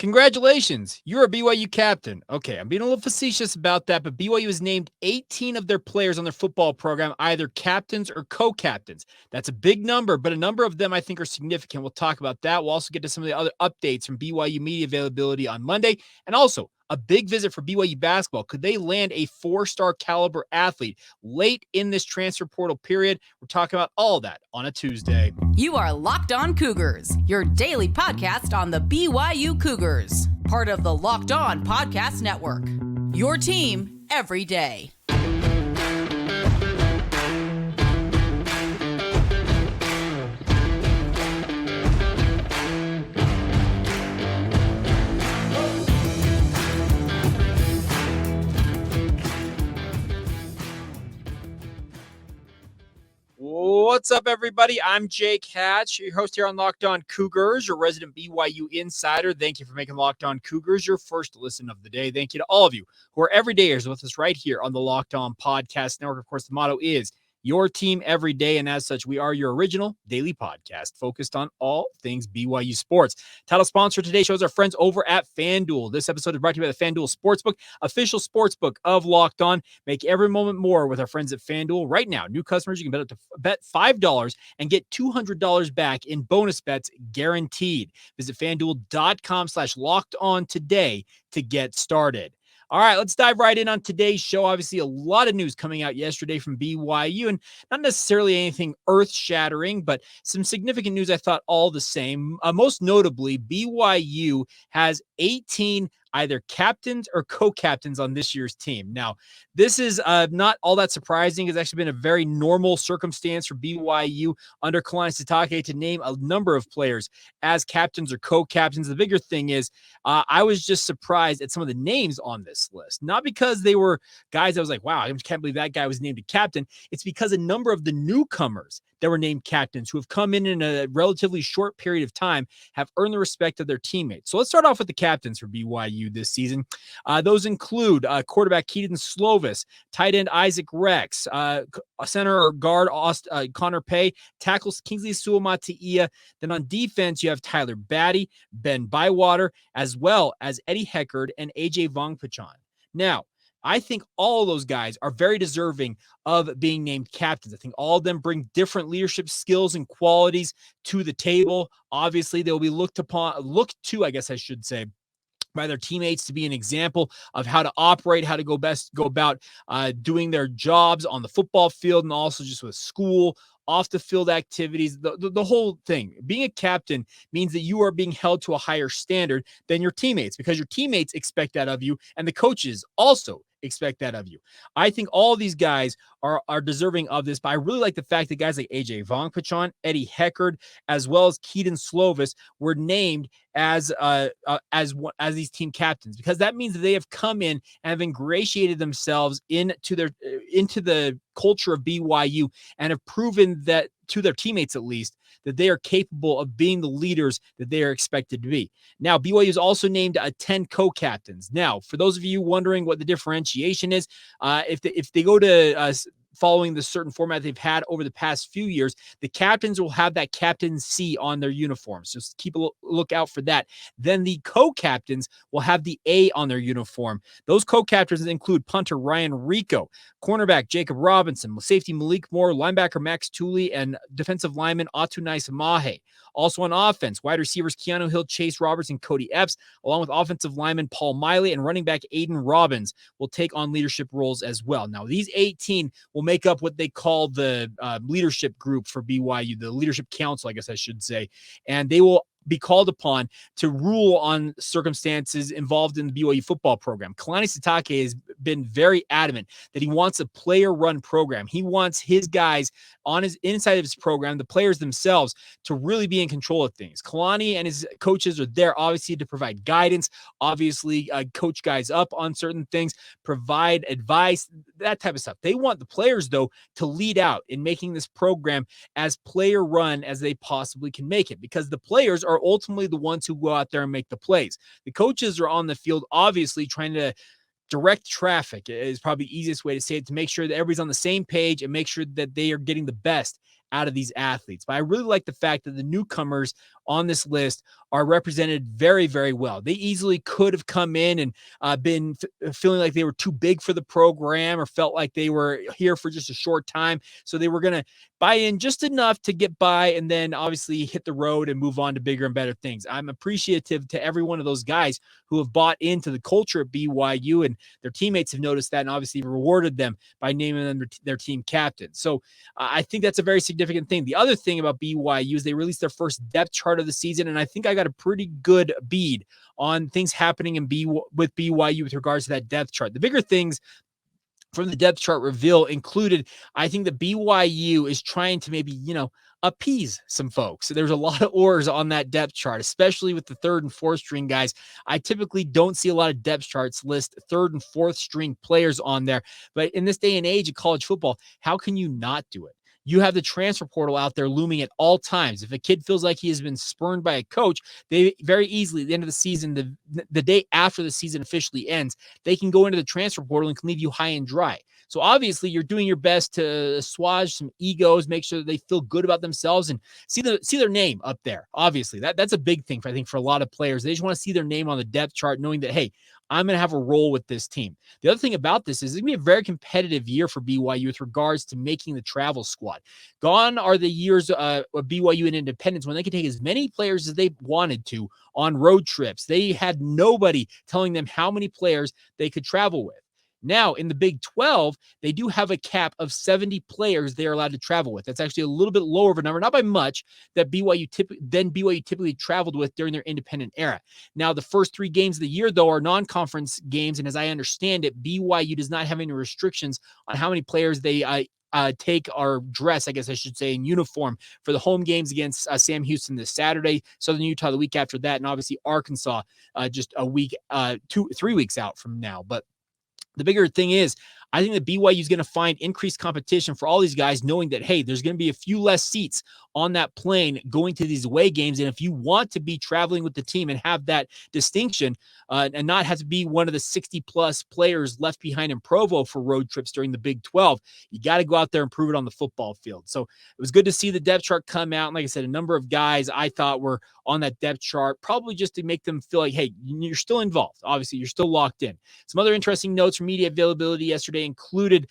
Congratulations, you're a BYU captain. Okay, I'm being a little facetious about that, but BYU has named 18 of their players on their football program either captains or co-captains. That's a big number, but a number of them I think are significant. We'll talk about that. We'll also get to some of the other updates from BYU media availability on Monday, and also a big visit for BYU basketball. Could they land a 4-star caliber athlete late in this transfer portal period? We're talking about all that on a Tuesday. You are Locked On Cougars, your daily podcast on the BYU Cougars, part of the Locked On Podcast Network. Your team every day. What's up, everybody? I'm Jake Hatch, your host here on Locked On Cougars, your resident BYU insider. Thank you for making Locked On Cougars your first listen of the day. Thank you to all of you who are everydayers with us right here on the Locked On Podcast Network. Of course, the motto is your team every day, and as such, we are your original daily podcast focused on all things BYU sports. Title sponsor of today's show is our friends over at FanDuel. This episode is brought to you by the FanDuel Sportsbook, official sportsbook of Locked On. Make every moment more with our friends at FanDuel. Right now, new customers, you can bet $5 and get $200 back in bonus bets guaranteed. Visit FanDuel.com/LockedOn today to get started. All right, let's dive right in on today's show. Obviously, a lot of news coming out yesterday from BYU, and not necessarily anything earth-shattering, but some significant news I thought all the same. Most notably, BYU has 18 either captains or co-captains on this year's team. Now, this is not all that surprising. It's actually been a very normal circumstance for BYU under Kalani Sitake to name a number of players as captains or co-captains. The bigger thing is I was just surprised at some of the names on this list. Not because they were guys I was like, wow, I can't believe that guy was named a captain. It's because a number of the newcomers that were named captains who have come in a relatively short period of time have earned the respect of their teammates. So let's start off with the captains for BYU this season. Those include quarterback Keaton Slovis, tight end Isaac Rex, center or guard Connor Pay, tackles Kingsley Suamataia. Then on defense, you have Tyler Batty, Ben Bywater, as well as Eddie Heckard and AJ Vongpachan. Now, I think all of those guys are very deserving of being named captains. I think all of them bring different leadership skills and qualities to the table. Obviously, they'll be looked to, I guess I should say, by their teammates to be an example of how to operate, how to go about doing their jobs on the football field and also just with school, off the field activities, the whole thing. Being a captain means that you are being held to a higher standard than your teammates because your teammates expect that of you and the coaches also expect that of you. I think all these guys are deserving of this, but I really like the fact that guys like AJ Vongpachan, Eddie Heckard, as well as Keaton Slovis were named as these team captains, because that means that they have come in and have ingratiated themselves into the culture of BYU and have proven that to their teammates, at least, that they are capable of being the leaders that they are expected to be. Now, BYU has also named 10 co-captains. Now, for those of you wondering what the differentiation is, if they go to following the certain format they've had over the past few years, the captains will have that captaincy on their uniforms. Just keep a look out for that. Then the co-captains will have the A on their uniform. Those co-captains include punter Ryan Rico, cornerback Jacob Robinson, safety Malik Moore, linebacker Max Tooley, and defensive lineman Atunai Samahe. Also on offense, wide receivers Keanu Hill, Chase Roberts, and Cody Epps, along with offensive lineman Paul Miley and running back Aiden Robbins will take on leadership roles as well. Now, these 18 will make up what they call the leadership group for BYU, the leadership council, I guess I should say, and they will be called upon to rule on circumstances involved in the BYU football program. Kalani Sitake has been very adamant that he wants a player-run program. He wants his guys on his inside of his program, the players themselves, to really be in control of things. Kalani and his coaches are there, obviously, to provide guidance, obviously coach guys up on certain things, provide advice, that type of stuff. They want the players, though, to lead out in making this program as player-run as they possibly can make it, because the players are ultimately the ones who go out there and make the plays. The coaches are on the field, obviously, trying to direct traffic is probably the easiest way to say it, to make sure that everybody's on the same page and make sure that they are getting the best out of these athletes. But I really like the fact that the newcomers on this list are represented very, very well. They easily could have come in and been feeling like they were too big for the program or felt like they were here for just a short time. So they were going to buy in just enough to get by and then obviously hit the road and move on to bigger and better things. I'm appreciative to every one of those guys who have bought into the culture at BYU, and their teammates have noticed that and obviously rewarded them by naming them their team captain. So I think that's a very significant thing. The other thing about BYU is they released their first depth chart of the season, and I think I got a pretty good bead on things happening with BYU with regards to that depth chart. The bigger things from the depth chart reveal included, I think that BYU is trying to maybe, appease some folks. So there's a lot of oars on that depth chart, especially with the third and fourth string guys. I typically don't see a lot of depth charts list third and fourth string players on there. But in this day and age of college football, how can you not do it? You have the transfer portal out there looming at all times. If a kid feels like he has been spurned by a coach, they very easily, at the end of the season, the day after the season officially ends, they can go into the transfer portal and can leave you high and dry. So obviously you're doing your best to assuage some egos, make sure that they feel good about themselves and see their name up there. Obviously that's a big thing, I think, for a lot of players. They just want to see their name on the depth chart, knowing that, hey, I'm going to have a role with this team. The other thing about this is it's going to be a very competitive year for BYU with regards to making the travel squad. Gone are the years of BYU and Independence when they could take as many players as they wanted to on road trips. They had nobody telling them how many players they could travel with. Now, in the Big 12, they do have a cap of 70 players they're allowed to travel with. That's actually a little bit lower of a number, not by much, that BYU typically traveled with during their independent era. Now, the first 3 games of the year, though, are non-conference games, and as I understand it, BYU does not have any restrictions on how many players they take or dress, I guess I should say, in uniform for the home games against Sam Houston this Saturday, Southern Utah the week after that, and obviously Arkansas just 3 weeks out from now. But the bigger thing is, I think that BYU is going to find increased competition for all these guys, knowing that, hey, there's going to be a few less seats on that plane going to these away games. And if you want to be traveling with the team and have that distinction and not have to be one of the 60-plus players left behind in Provo for road trips during the Big 12, you got to go out there and prove it on the football field. So it was good to see the depth chart come out. And like I said, a number of guys I thought were on that depth chart, probably just to make them feel like, hey, you're still involved. Obviously, you're still locked in. Some other interesting notes from media availability yesterday included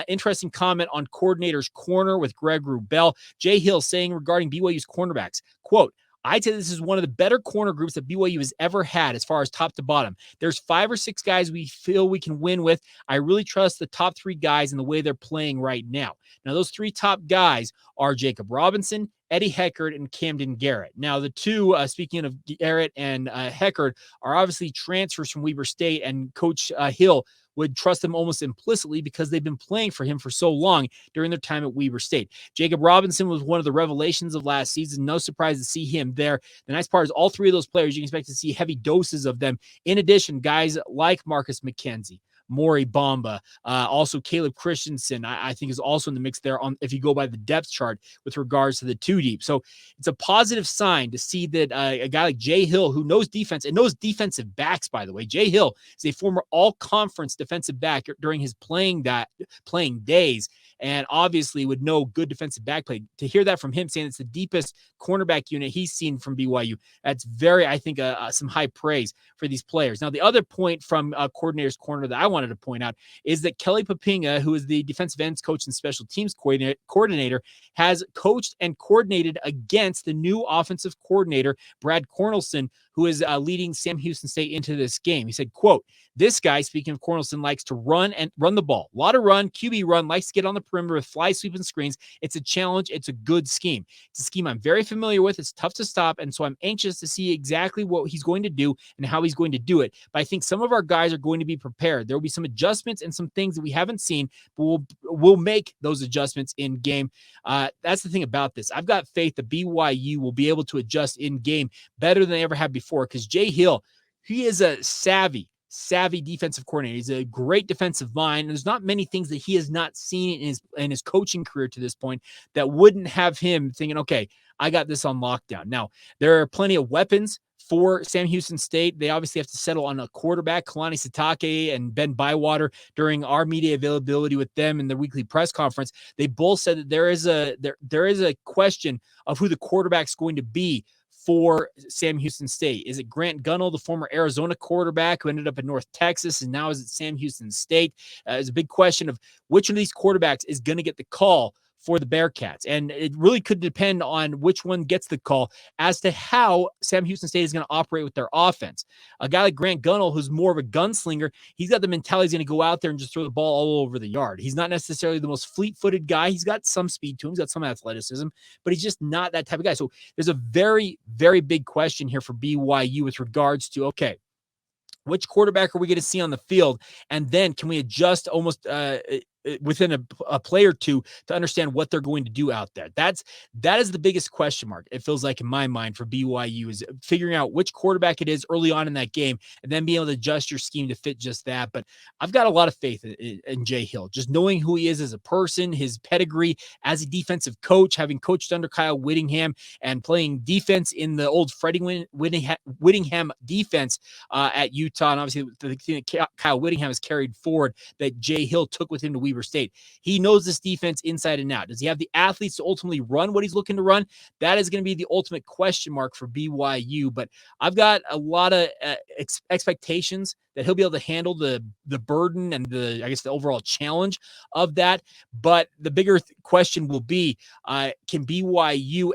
interesting comment on Coordinator's Corner with Greg Wrubell. Jay Hill saying regarding BYU's cornerbacks, quote, I'd say this is one of the better corner groups that BYU has ever had as far as top to bottom. There's 5 or 6 guys we feel we can win with. I really trust the top 3 guys in the way they're playing right now. Now, those 3 top guys are Jacob Robinson, Eddie Heckard, and Camden Garrett. Now, the two, speaking of Garrett and Heckard, are obviously transfers from Weber State, and Coach Hill would trust them almost implicitly because they've been playing for him for so long during their time at Weber State. Jacob Robinson was one of the revelations of last season. No surprise to see him there. The nice part is all 3 of those players, you can expect to see heavy doses of them. In addition, guys like Marcus McKenzie, Maury Bamba, also Caleb Christensen, I think is also in the mix there on if you go by the depth chart with regards to the 2 deep. So it's a positive sign to see that a guy like Jay Hill, who knows defense and knows defensive backs, by the way. Jay Hill is a former all-conference defensive back during his playing days, and obviously would know good defensive back play. To hear that from him, saying it's the deepest cornerback unit he's seen from BYU, that's very, I think, some high praise for these players. Now, the other point from Coordinator's Corner that I wanted to point out is that Kelly Papinga, who is the defensive ends coach and special teams coordinator, has coached and coordinated against the new offensive coordinator, Brad Cornelson, who is leading Sam Houston State into this game. He said, quote, this guy, speaking of Cornelson, likes to run the ball. A lot of run, QB run, likes to get on the perimeter with fly sweep and screens. It's a challenge. It's a good scheme. It's a scheme I'm very familiar with. It's tough to stop, and so I'm anxious to see exactly what he's going to do and how he's going to do it. But I think some of our guys are going to be prepared. There will be some adjustments and some things that we haven't seen, but we'll make those adjustments in game. That's the thing about this. I've got faith that BYU will be able to adjust in game better than they ever have before, because Jay Hill, he is a savvy defensive coordinator. He's a great defensive mind. There's not many things that he has not seen in his coaching career to this point that wouldn't have him thinking, okay, I got this on lockdown. Now, there are plenty of weapons for Sam Houston State. They obviously have to settle on a quarterback, Kalani Sitake and Ben Bywater. During our media availability with them in the weekly press conference, they both said that there is a question of who the quarterback's going to be for Sam Houston State? Is it Grant Gunnell, the former Arizona quarterback who ended up in North Texas and now is at Sam Houston State? It's a big question of which of these quarterbacks is going to get the call for the Bearcats. And it really could depend on which one gets the call as to how Sam Houston State is going to operate with their offense. A guy like Grant Gunnell, who's more of a gunslinger, he's got the mentality he's going to go out there and just throw the ball all over the yard. He's not necessarily the most fleet-footed guy. He's got some speed to him. He's got some athleticism, but he's just not that type of guy. So there's a very, very big question here for BYU with regards to, okay, which quarterback are we going to see on the field? And then can we adjust almost within a play or two to understand what they're going to do out there? That is the biggest question mark, it feels like, in my mind, for BYU, is figuring out which quarterback it is early on in that game and then being able to adjust your scheme to fit just that. But I've got a lot of faith in Jay Hill, just knowing who he is as a person, his pedigree as a defensive coach, having coached under Kyle Whittingham and playing defense in the old Freddie Whittingham defense at Utah. And obviously the thing that Kyle Whittingham has carried forward that Jay Hill took with him to Weber State. He knows this defense inside and out. Does he have the athletes to ultimately run what he's looking to run? That is going to be the ultimate question mark for BYU. But I've got a lot of expectations that he'll be able to handle the burden and the overall challenge of that. But the bigger question will be, can BYU,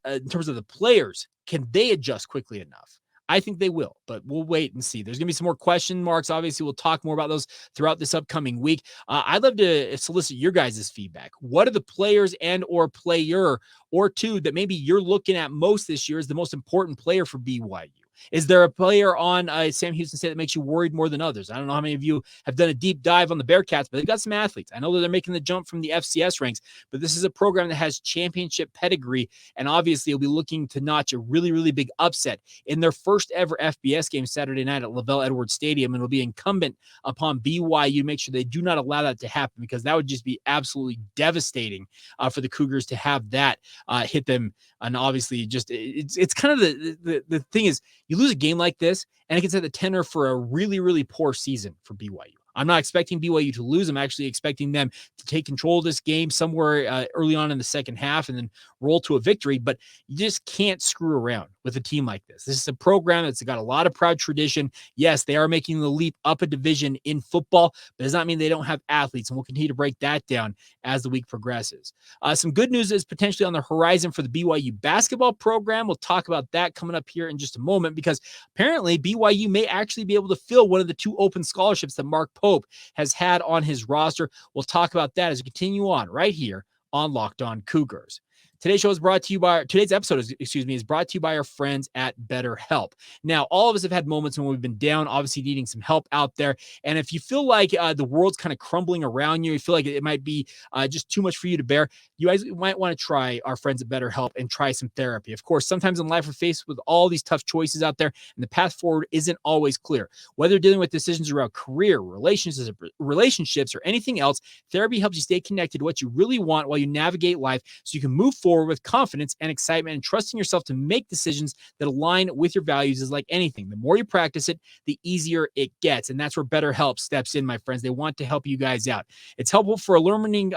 in terms of the players, can they adjust quickly enough? I think they will, but we'll wait and see. There's going to be some more question marks. Obviously, we'll talk more about those throughout this upcoming week. I'd love to solicit your guys' feedback. What are the players and or player or two that maybe you're looking at most this year as the most important player for BYU? Is there a player on Sam Houston State that makes you worried more than others? I don't know how many of you have done a deep dive on the Bearcats, but they've got some athletes. I know that they're making the jump from the FCS ranks, but this is a program that has championship pedigree, and obviously you'll be looking to notch a really, really big upset in their first ever FBS game Saturday night at LaVell Edwards Stadium, and it'll be incumbent upon BYU to make sure they do not allow that to happen, because that would just be absolutely devastating for the Cougars to have that hit them. And obviously just it's kind of the thing is, you lose a game like this and it can set the tenor for a really, really poor season for BYU. I'm not expecting BYU to lose. I'm actually expecting them to take control of this game somewhere early on in the second half and then roll to a victory. But you just can't screw around with a team like this. This is a program that's got a lot of proud tradition. Yes, they are making the leap up a division in football, but it does not mean they don't have athletes. And we'll continue to break that down as the week progresses. Some good news is potentially on the horizon for the BYU basketball program. We'll talk about that coming up here in just a moment, because apparently BYU may actually be able to fill one of the 2 open scholarships that Mark Pope has had on his roster. We'll talk about that as we continue on right here on Locked On Cougars. Today's episode is brought to you by our friends at BetterHelp. Now, all of us have had moments when we've been down, obviously needing some help out there. And if you feel like the world's kind of crumbling around you, you feel like it might be just too much for you to bear, you guys might want to try our friends at BetterHelp and try some therapy. Of course, sometimes in life we're faced with all these tough choices out there, and the path forward isn't always clear. Whether dealing with decisions around career, relationships, or anything else, therapy helps you stay connected to what you really want while you navigate life, so you can move forward with confidence and excitement, and trusting yourself to make decisions that align with your values is like anything. The more you practice it, the easier it gets. And that's where BetterHelp steps in, my friends. They want to help you guys out. It's helpful for learning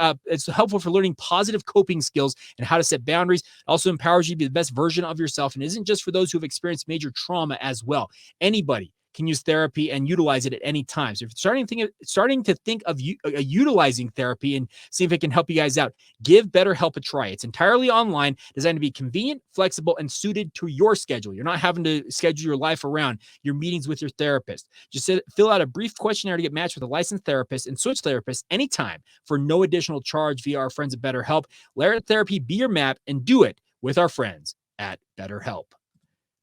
positive coping skills and how to set boundaries. It also empowers you to be the best version of yourself, and isn't just for those who have experienced major trauma as well. Anybody can use therapy and utilize it at any time. So if you're starting to think of utilizing therapy and see if it can help you guys out, give BetterHelp a try. It's entirely online, designed to be convenient, flexible, and suited to your schedule. You're not having to schedule your life around your meetings with your therapist. Just fill out a brief questionnaire to get matched with a licensed therapist and switch therapists anytime for no additional charge via our friends at BetterHelp. Let therapy be your map, and do it with our friends at BetterHelp.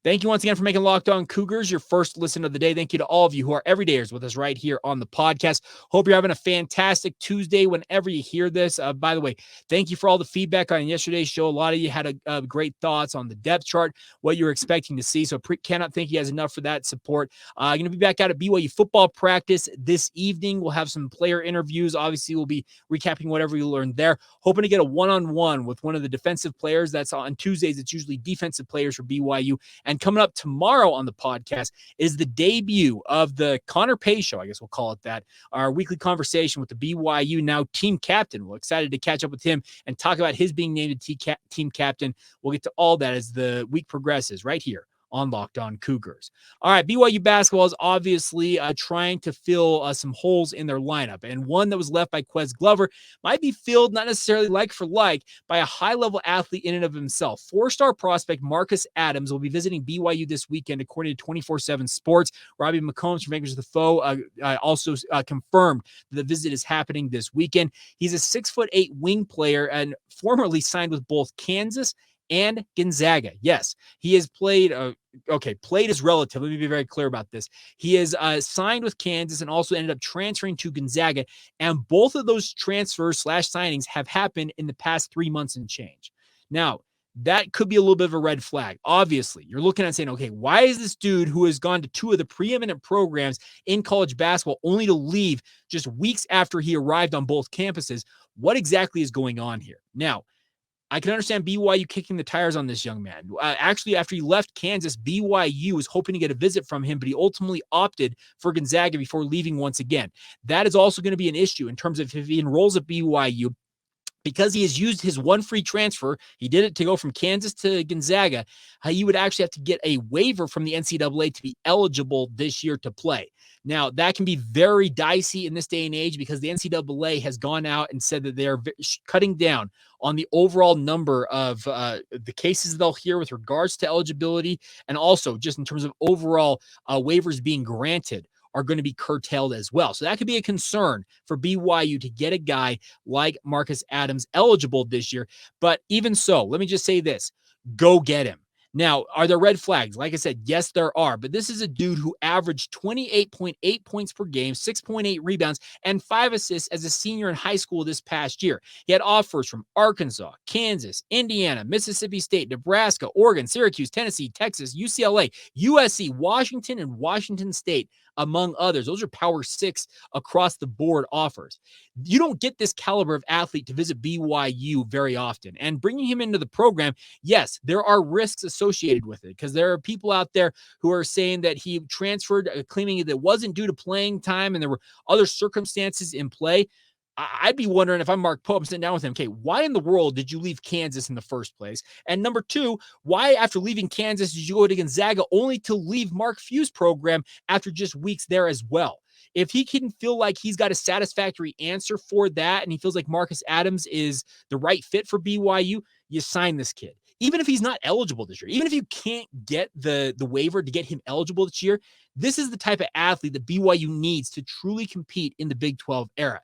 Thank you once again for making Locked On Cougars your first listen of the day. Thank you to all of you who are everydayers with us right here on the podcast. Hope you're having a fantastic Tuesday whenever you hear this. By the way, thank you for all the feedback on yesterday's show. A lot of you had great thoughts on the depth chart, what you're expecting to see. So cannot thank you guys enough for that support. Going to be back out at BYU football practice this evening. We'll have some player interviews. Obviously, we'll be recapping whatever you learned there. Hoping to get a one-on-one with one of the defensive players. That's on Tuesdays. It's usually defensive players for BYU, and And coming up tomorrow on the podcast is the debut of the Connor Pay Show, I guess we'll call it that, our weekly conversation with the BYU now team captain. We're excited to catch up with him and talk about his being named team captain. We'll get to all that as the week progresses right here on Locked On Cougars. All right, BYU basketball is obviously trying to fill some holes in their lineup, and one that was left by Quez Glover might be filled not necessarily like for like by a high-level athlete in and of himself. Four-star prospect Marcus Adams will be visiting BYU this weekend, according to 24/7 Sports. Robbie McCombs from Anchors the Foe also confirmed that the visit is happening this weekend. He's a 6'8" wing player and formerly signed with both Kansas and Gonzaga. Yes, he has played. Played is relative. Let me be very clear about this. He is signed with Kansas and also ended up transferring to Gonzaga. And both of those transfers / signings have happened in the past 3 months and change. Now, that could be a little bit of a red flag. Obviously, you're looking at saying, okay, why is this dude who has gone to 2 of the preeminent programs in college basketball only to leave just weeks after he arrived on both campuses? What exactly is going on here? Now, I can understand BYU kicking the tires on this young man. Actually, after he left Kansas, BYU was hoping to get a visit from him, but he ultimately opted for Gonzaga before leaving once again. That is also going to be an issue in terms of if he enrolls at BYU. Because he has used his one free transfer, he did it to go from Kansas to Gonzaga, he would actually have to get a waiver from the NCAA to be eligible this year to play. Now, that can be very dicey in this day and age because the NCAA has gone out and said that they're cutting down on the overall number of the cases they'll hear with regards to eligibility, and also just in terms of overall waivers being granted are going to be curtailed as well. So that could be a concern for BYU to get a guy like Marcus Adams eligible this year. But even so, let me just say this, go get him. Now, are there red flags? Like I said, yes, there are. But this is a dude who averaged 28.8 points per game, 6.8 rebounds, and 5 assists as a senior in high school this past year. He had offers from Arkansas, Kansas, Indiana, Mississippi State, Nebraska, Oregon, Syracuse, Tennessee, Texas, UCLA, USC, Washington, and Washington State, among others. Those are Power 6 across the board offers. You don't get this caliber of athlete to visit BYU very often. And bringing him into the program, yes, there are risks associated with it because there are people out there who are saying that he transferred, claiming that it wasn't due to playing time and there were other circumstances in play. I'd be wondering if I'm Mark Pope, I'm sitting down with him, okay, why in the world did you leave Kansas in the first place? And number 2, why after leaving Kansas did you go to Gonzaga only to leave Mark Few's program after just weeks there as well? If he can feel like he's got a satisfactory answer for that and he feels like Marcus Adams is the right fit for BYU, you sign this kid. Even if he's not eligible this year, even if you can't get the waiver to get him eligible this year, this is the type of athlete that BYU needs to truly compete in the Big 12 era.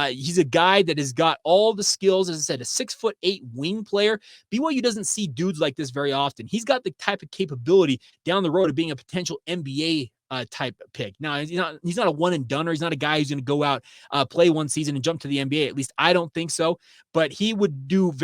He's a guy that has got all the skills, as I said, a 6'8" wing player. BYU doesn't see dudes like this very often. He's got the type of capability down the road of being a potential NBA type pick. Now, he's not a one and done, or he's not a guy who's going to go out, play one season and jump to the NBA. At least I don't think so. But he would do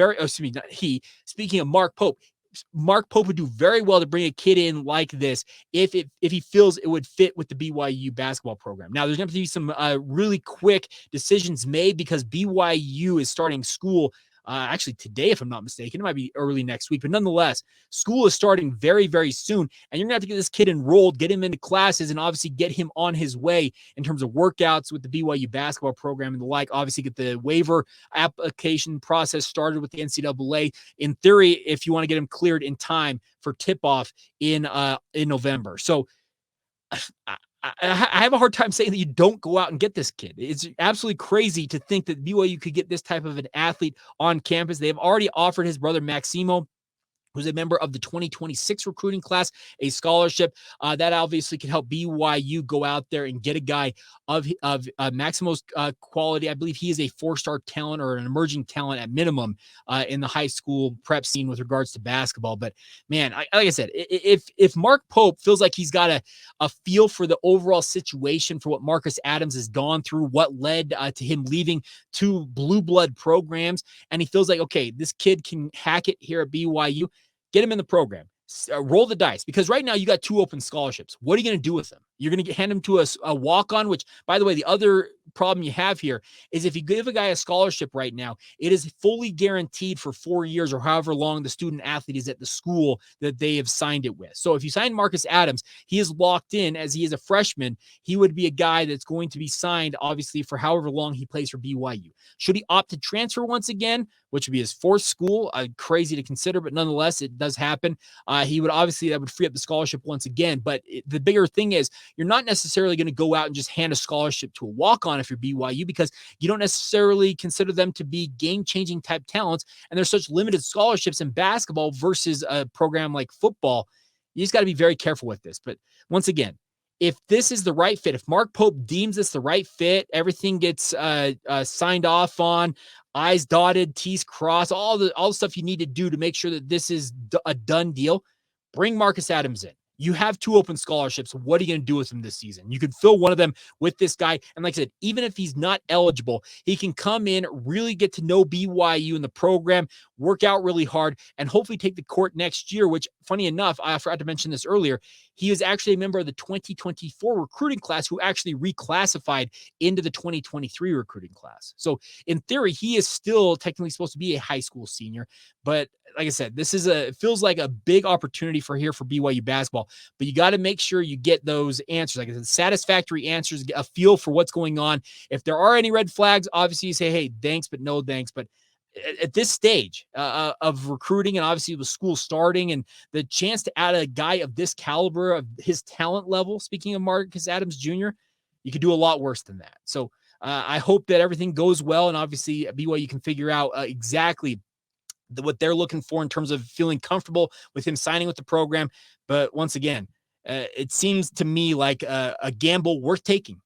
speaking of Mark Pope would do very well to bring a kid in like this if he feels it would fit with the BYU basketball program. Now, there's going to be some really quick decisions made because BYU is starting school actually today, if I'm not mistaken. It might be early next week, but nonetheless, school is starting very, very soon, and you're going to have to get this kid enrolled, get him into classes, and obviously get him on his way in terms of workouts with the BYU basketball program and the like. Obviously, get the waiver application process started with the NCAA. In theory, if you want to get him cleared in time for tip-off in November. So I have a hard time saying that you don't go out and get this kid. It's absolutely crazy to think that BYU could get this type of an athlete on campus. They have already offered his brother Maximo, who's a member of the 2026 recruiting class, a scholarship that obviously can help BYU go out there and get a guy of Maximo's quality. I believe he is a 4-star talent or an emerging talent at minimum in the high school prep scene with regards to basketball. But man, like I said, if Mark Pope feels like he's got a feel for the overall situation for what Marcus Adams has gone through, what led to him leaving 2 blue blood programs, and he feels like, okay, this kid can hack it here at BYU, get him in the program. Roll the dice, because right now you got 2 open scholarships. What are you going to do with them? You're going to hand him to a walk-on, which, by the way, the other problem you have here is if you give a guy a scholarship right now, it is fully guaranteed for 4 years or however long the student athlete is at the school that they have signed it with. So if you sign Marcus Adams, he is locked in as he is a freshman. He would be a guy that's going to be signed, obviously, for however long he plays for BYU. Should he opt to transfer once again, which would be his fourth school, crazy to consider, but nonetheless, it does happen. He would obviously, that would free up the scholarship once again. But the bigger thing is, you're not necessarily going to go out and just hand a scholarship to a walk-on if you're BYU, because you don't necessarily consider them to be game-changing type talents. And there's such limited scholarships in basketball versus a program like football. You just got to be very careful with this. But once again, if this is the right fit, if Mark Pope deems this the right fit, everything gets signed off on, I's dotted, T's crossed, all the stuff you need to do to make sure that this is a done deal, bring Marcus Adams in. You have 2 open scholarships. What are you going to do with them this season? You could fill one of them with this guy. And like I said, even if he's not eligible, he can come in, really get to know BYU and the program, work out really hard, and hopefully take the court next year, which, funny enough, I forgot to mention this earlier, he was actually a member of the 2024 recruiting class who actually reclassified into the 2023 recruiting class. So in theory, he is still technically supposed to be a high school senior. But like I said, it feels like a big opportunity for BYU basketball, but you got to make sure you get those answers, like I said, satisfactory answers, get a feel for what's going on. If there are any red flags, obviously you say, hey, thanks, but no thanks. But at this stage of recruiting, and obviously with school starting and the chance to add a guy of this caliber, of his talent level, speaking of Marcus Adams Jr., you could do a lot worse than that. So I hope that everything goes well, and obviously BYU can figure out exactly what they're looking for in terms of feeling comfortable with him signing with the program. But once again, it seems to me like a gamble worth taking.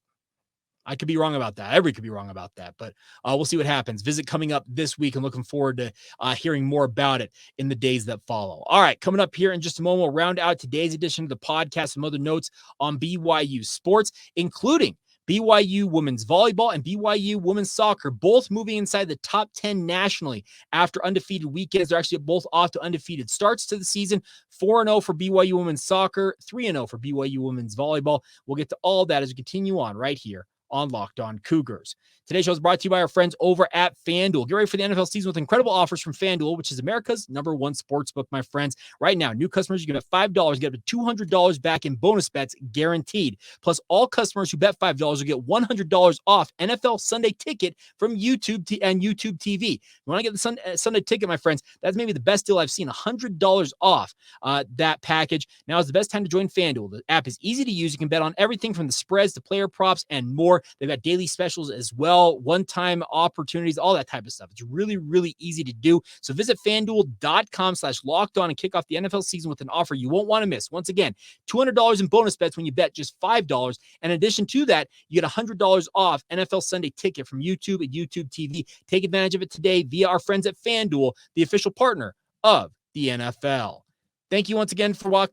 I could be wrong about that. Everybody could be wrong about that, but we'll see what happens. Visit coming up this week, and looking forward to hearing more about it in the days that follow. All right, coming up here in just a moment, we'll round out today's edition of the podcast, some other notes on BYU sports, including BYU women's volleyball and BYU women's soccer, both moving inside the top 10 nationally after undefeated weekends. They're actually both off to undefeated starts to the season. 4-0 for BYU women's soccer, 3-0 for BYU women's volleyball. We'll get to all that as we continue on right here on Locked On Cougars. Today's show is brought to you by our friends over at FanDuel. Get ready for the NFL season with incredible offers from FanDuel, which is America's #1 sportsbook, my friends. Right now, new customers, you can bet $5, get up to $200 back in bonus bets guaranteed. Plus, all customers who bet $5 will get $100 off NFL Sunday Ticket from YouTube and YouTube TV. You want to get the Sunday Ticket, my friends, that's maybe the best deal I've seen, $100 off that package. Now is the best time to join FanDuel. The app is easy to use. You can bet on everything from the spreads to player props and more. They've got daily specials as well, one-time opportunities, all that type of stuff. It's really, really easy to do. So visit FanDuel.com/lockedon and kick off the NFL season with an offer you won't want to miss. Once again, $200 in bonus bets when you bet just $5. And in addition to that, you get $100 off NFL Sunday Ticket from YouTube and YouTube TV. Take advantage of it today via our friends at FanDuel, the official partner of the NFL. Thank you once again for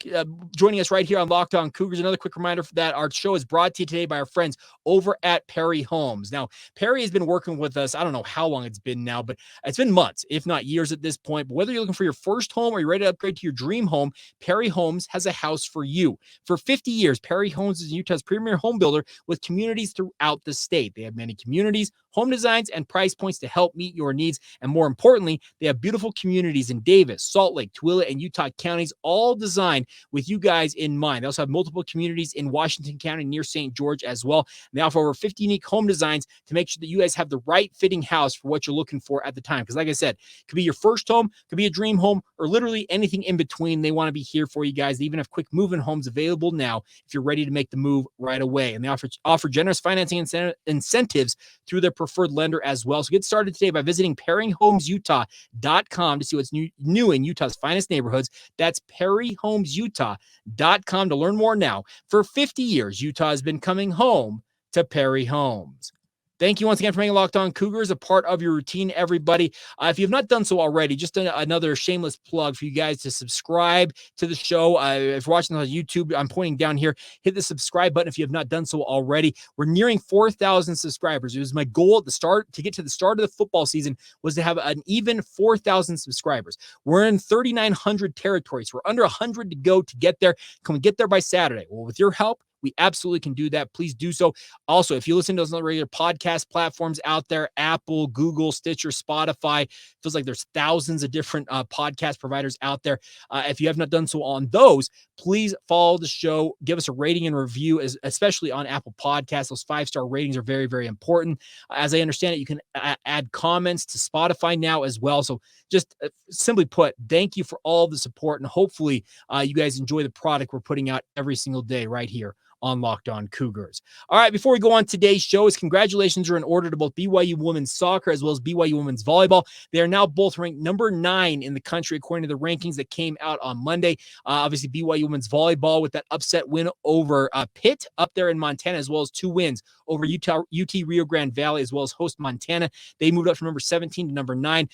joining us right here on Locked On Cougars. Another quick reminder that our show is brought to you today by our friends over at Perry Homes. Now, Perry has been working with us. I don't know how long it's been now, but it's been months, if not years at this point. But whether you're looking for your first home or you're ready to upgrade to your dream home, Perry Homes has a house for you. For 50 years, Perry Homes is Utah's premier home builder with communities throughout the state. They have many communities, home designs, and price points to help meet your needs. And more importantly, they have beautiful communities in Davis, Salt Lake, Tooele, and Utah counties, all designed with you guys in mind. They also have multiple communities in Washington County near St. George as well. And they offer over 50 unique home designs to make sure that you guys have the right fitting house for what you're looking for at the time. Because like I said, it could be your first home, could be a dream home, or literally anything in between. They want to be here for you guys. They even have quick move-in homes available now if you're ready to make the move right away. And they offer generous financing incentives through their preferred lender as well. So get started today by visiting perryhomesutah.com to see what's new in Utah's finest neighborhoods. That's perryhomesutah.com to learn more now. For 50 years, Utah has been coming home to Perry Homes. Thank you once again for making Locked On Cougars a part of your routine, everybody. If you have not done so already, just another shameless plug for you guys to subscribe to the show. If you're watching on YouTube, I'm pointing down here. Hit the subscribe button if you have not done so already. We're nearing 4,000 subscribers. It was my goal at the start to get to the start of the football season was to have an even 4,000 subscribers. We're in 3,900 territories. We're under 100 to go to get there. Can we get there by Saturday? Well, with your help, we absolutely can do that. Please do so. Also, if you listen to us on the regular podcast platforms out there, Apple, Google, Stitcher, Spotify, feels like there's thousands of different podcast providers out there. If you have not done so on those, please follow the show, give us a rating and review, especially on Apple Podcasts. Those 5-star ratings are very, very important. As I understand it, you can add comments to Spotify now as well. So just simply put, thank you for all the support, and hopefully you guys enjoy the product we're putting out every single day right here on Locked On Cougars. All right, before we go on today's show, congratulations are in order to both BYU women's soccer as well as BYU women's volleyball. They are now both ranked number 9 in the country according to the rankings that came out on Monday. Obviously, BYU women's volleyball with that upset win over Pitt up there in Montana, as well as 2 wins over UT Rio Grande Valley, as well as host Montana. They moved up from number 17 to number 9.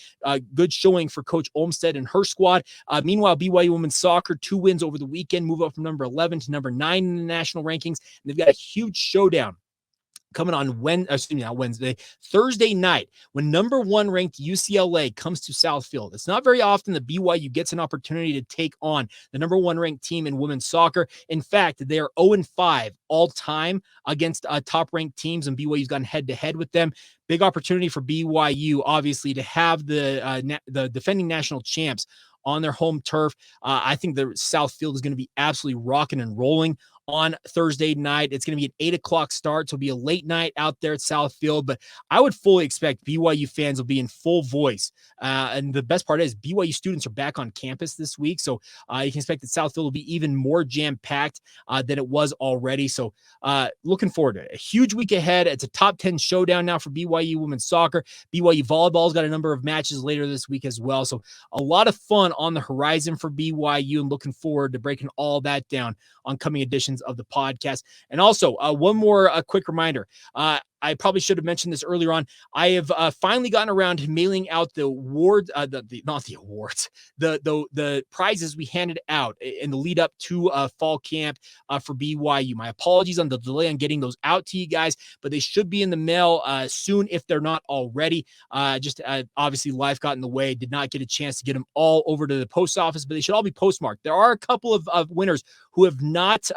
Good showing for Coach Olmstead and her squad. Meanwhile, BYU women's soccer, 2 wins over the weekend, move up from number 11 to number 9 in the national rankings. And they've got a huge showdown coming on Thursday night, when number 1 ranked UCLA comes to Southfield. It's not very often that BYU gets an opportunity to take on the number 1 ranked team in women's soccer. In fact, they are 0-5 all time against top ranked teams, and BYU's gone head to head with them. Big opportunity for BYU, obviously, to have the defending national champs on their home turf. I think the Southfield is going to be absolutely rocking and rolling on Thursday night. It's going to be an 8:00 start, so it'll be a late night out there at Southfield, but I would fully expect BYU fans will be in full voice. And the best part is BYU students are back on campus this week, so you can expect that Southfield will be even more jam-packed than it was already. So looking forward to it. A huge week ahead. It's a top 10 showdown now for BYU women's soccer. BYU volleyball's got a number of matches later this week as well, so a lot of fun on the horizon for BYU, and looking forward to breaking all that down on coming editions of the podcast. And also, one more quick reminder. I probably should have mentioned this earlier on. I have finally gotten around to mailing out the award, not the awards, the prizes we handed out in the lead up to fall camp for BYU. My apologies on the delay on getting those out to you guys, but they should be in the mail soon if they're not already. Obviously life got in the way. Did not get a chance to get them all over to the post office, but they should all be postmarked. There are a couple of winners who have not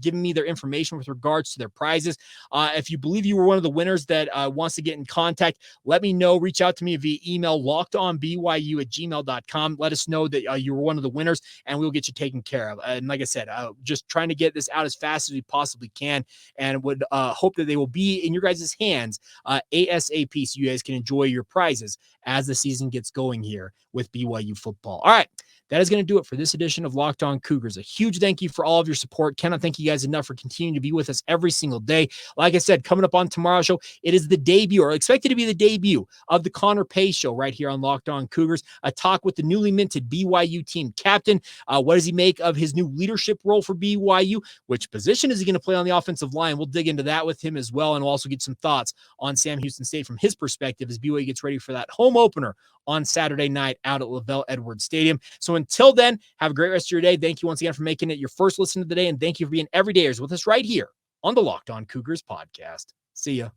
given me their information with regards to their prizes. If you believe you were one of the winners that wants to get in contact, let me know. Reach out to me via email, lockedonbyu@gmail.com. Let us know that you were one of the winners, and we'll get you taken care of. And like I said, just trying to get this out as fast as we possibly can, and would hope that they will be in your guys' hands ASAP, so you guys can enjoy your prizes as the season gets going here with BYU football. All right. That is going to do it for this edition of Locked On Cougars. A huge thank you for all of your support. Cannot thank you guys enough for continuing to be with us every single day. Like I said, coming up on tomorrow's show, it is the debut, or expected to be the debut, of the Connor Pace Show right here on Locked On Cougars. A talk with the newly minted BYU team captain. What does he make of his new leadership role for BYU? Which position is he going to play on the offensive line? We'll dig into that with him as well, and we'll also get some thoughts on Sam Houston State from his perspective as BYU gets ready for that home opener on Saturday night out at Lavelle Edwards Stadium. So until then, have a great rest of your day. Thank you once again for making it your first listen of the day, and thank you for being everydayers with us right here on the Locked On Cougars podcast. See ya.